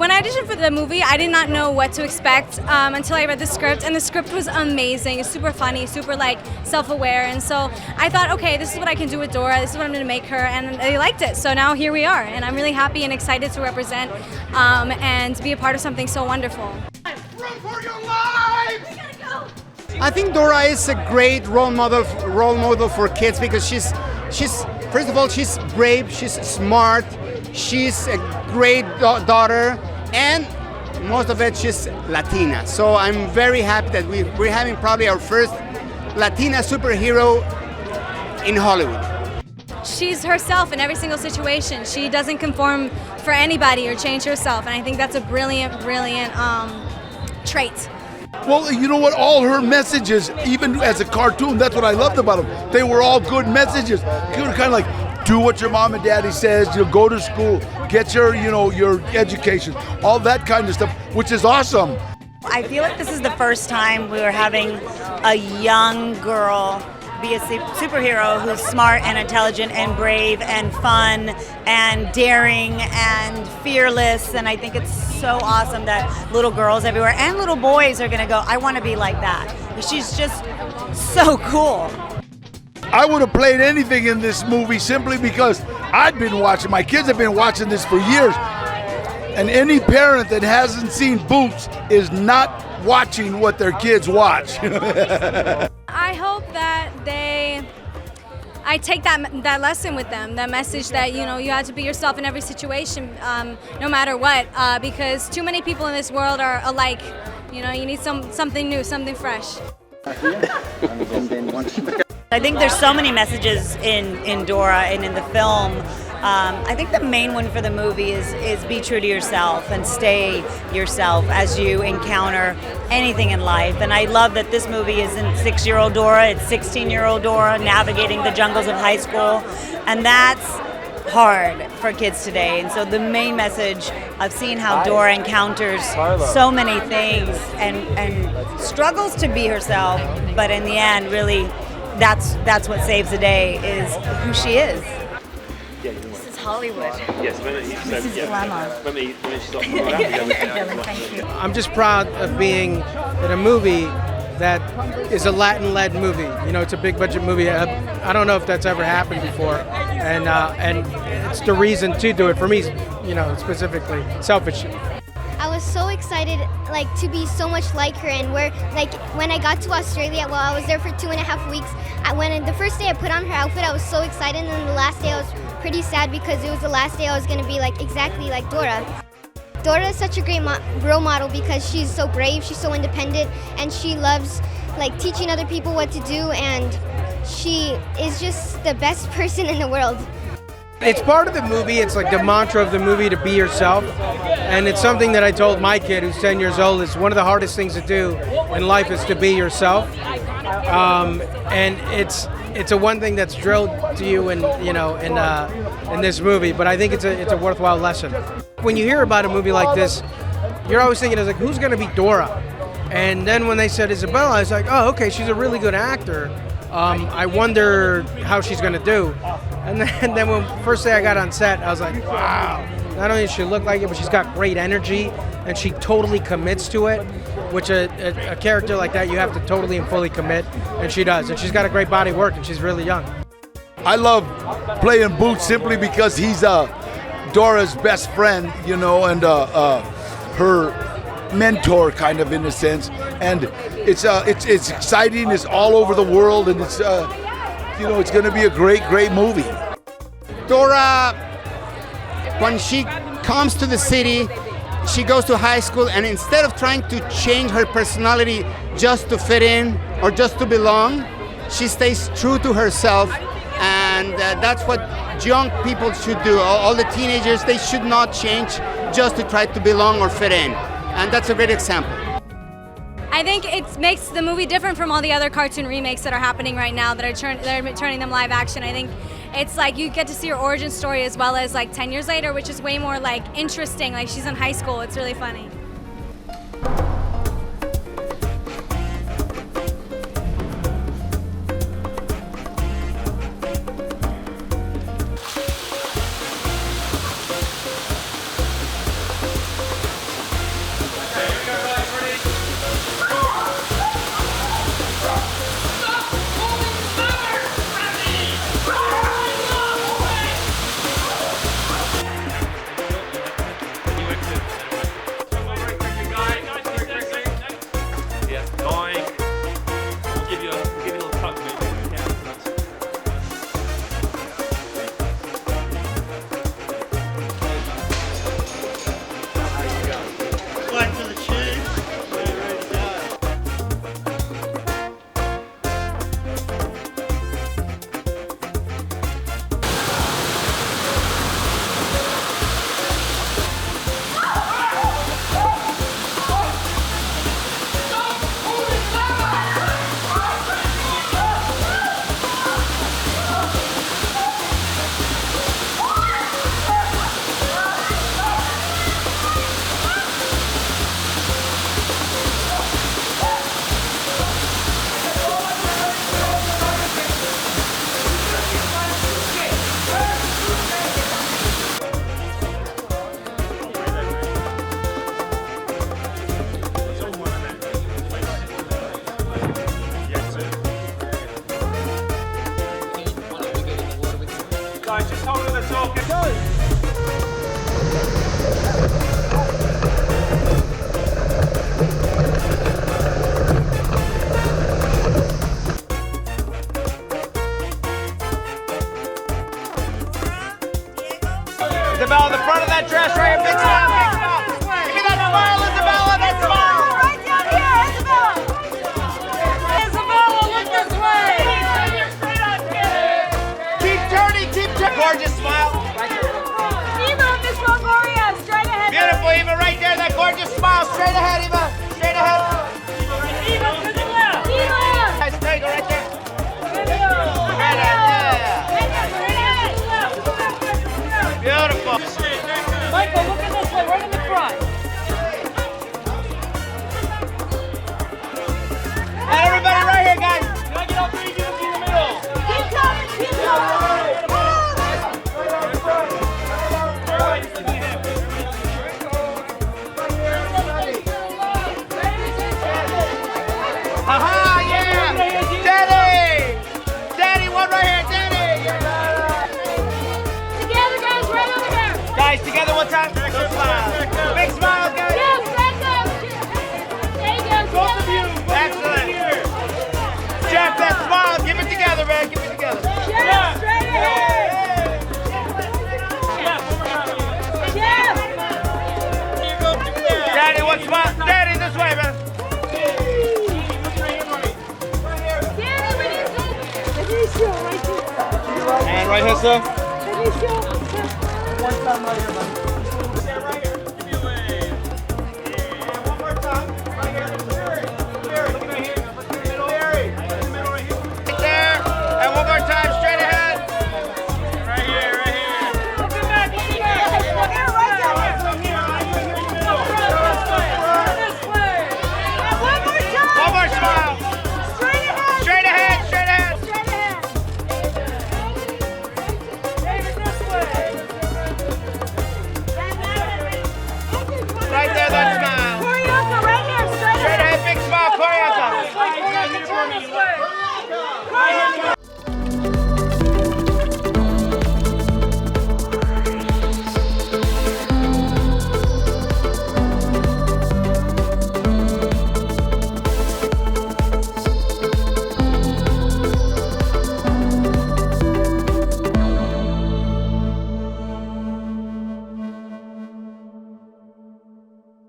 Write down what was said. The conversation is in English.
When I auditioned for the movie, I did not know what to expect until I read the script, and the script was amazing. It's super funny, super like self-aware, and so I thought, okay, this is what I can do with Dora. This is what I'm going to make her, and they liked it. So now here we are, and I'm really happy and excited to represent and be a part of something so wonderful. Run for your lives! We gotta go. I think Dora is a great role model for kids because she's first of all, she's brave, she's smart, she's a great daughter, and most of it she's Latina. So I'm very happy that we're having probably our first Latina superhero in Hollywood. She's herself in every single situation. She doesn't conform for anybody or change herself, and I think that's a brilliant trait. Well, you know what? All her messages, even as a cartoon, that's what I loved about them. They were all good messages. You were kind of like, do what your mom and daddy says. You go to school, get your, your education, all that kind of stuff, which is awesome. I feel like this is the first time we were having a young girl be a superhero who's smart and intelligent and brave and fun and daring and fearless, and I think it's so awesome that little girls everywhere and little boys are gonna go, I want to be like that. She's just so cool. I would have played anything in this movie simply because I've been watching, my kids have been watching this for years, and any parent that hasn't seen Boots is not watching what their kids watch. I hope that I take that lesson with them, that message that you have to be yourself in every situation, no matter what, because too many people in this world are alike. You need something new, something fresh. I think there's so many messages in Dora and in the film. I think the main one for the movie is be true to yourself and stay yourself as you encounter anything in life. And I love that this movie isn't 6-year-old Dora, it's 16-year-old Dora navigating the jungles of high school. And that's hard for kids today. And so the main message of seeing how Dora encounters so many things and struggles to be herself, but in the end, really, that's what saves the day, is who she is. This is Hollywood. Yes, this is glamour. Thank you. I'm just proud of being in a movie that is a Latin-led movie. It's a big-budget movie. I don't know if that's ever happened before, and it's the reason to do it for me. Specifically, selfish. I was so excited, to be so much like her, and when I got to Australia, I was there for 2.5 weeks. The first day I put on her outfit, I was so excited, and then the last day I was pretty sad because it was the last day I was going to be exactly like Dora. Dora is such a great role model because she's so brave, she's so independent, and she loves teaching other people what to do, and she is just the best person in the world. It's part of the movie. It's like the mantra of the movie, to be yourself. And it's something that I told my kid, who's 10 years old, is one of the hardest things to do in life is to be yourself. And it's a one thing that's drilled to you in this movie. But I think it's a worthwhile lesson. When you hear about a movie like this, you're always thinking, who's going to be Dora? And then when they said Isabella, I was like, oh, okay, she's a really good actor. I wonder how she's going to do. And then when first day I got on set, I was like, wow. Not only does she look like it, but she's got great energy, and she totally commits to it, which a character like that, you have to totally and fully commit, and she does. And she's got a great body of work, and she's really young. I love playing Boots simply because he's Dora's best friend, and her mentor, kind of, in a sense. And it's exciting. It's all over the world, and it's it's going to be a great movie. Dora, when she comes to the city, she goes to high school, and instead of trying to change her personality just to fit in or just to belong, she stays true to herself, and that's what young people should do. All the teenagers, they should not change just to try to belong or fit in, and that's a great example. I think it makes the movie different from all the other cartoon remakes that are happening right now that are turning them live action. I think it's you get to see her origin story as well as 10 years later, which is way more interesting. She's in high school. It's really funny. guys. Just hold on the talk. Isabella, the front of that dress right here. Big smile, big smile. Give me that smile, Isabella, that smile. Right down here, Isabella. Isabella, look this way. Keep turning, keep turning. Gorgeous smile. Eva, Miss Longoria, straight ahead. Beautiful, Eva, right there. That gorgeous smile. Straight ahead, Eva. Straight ahead. Eva, to the left. Eva. Guys, there you go, right there. Right ahead. Beautiful. Michael, look at this way, right in the front. And everybody right here, guys. Can I get all three of you in the middle? Keep coming, keep coming. Aha, yeah! Daddy! Daddy, one right here, Daddy! Together, guys, right over here. Guys, together one time. Big smile. Big smile, guys. Yes, back up. There you go. Both of you. Excellent. Jeff, that smile. Give it together, man. Give it together. Jeff, straight ahead. Jeff. Daddy, one smile. Daddy, this way, man. Danny, we need to. Benicio, right here. And right here, sir. Benicio. One time right here, man.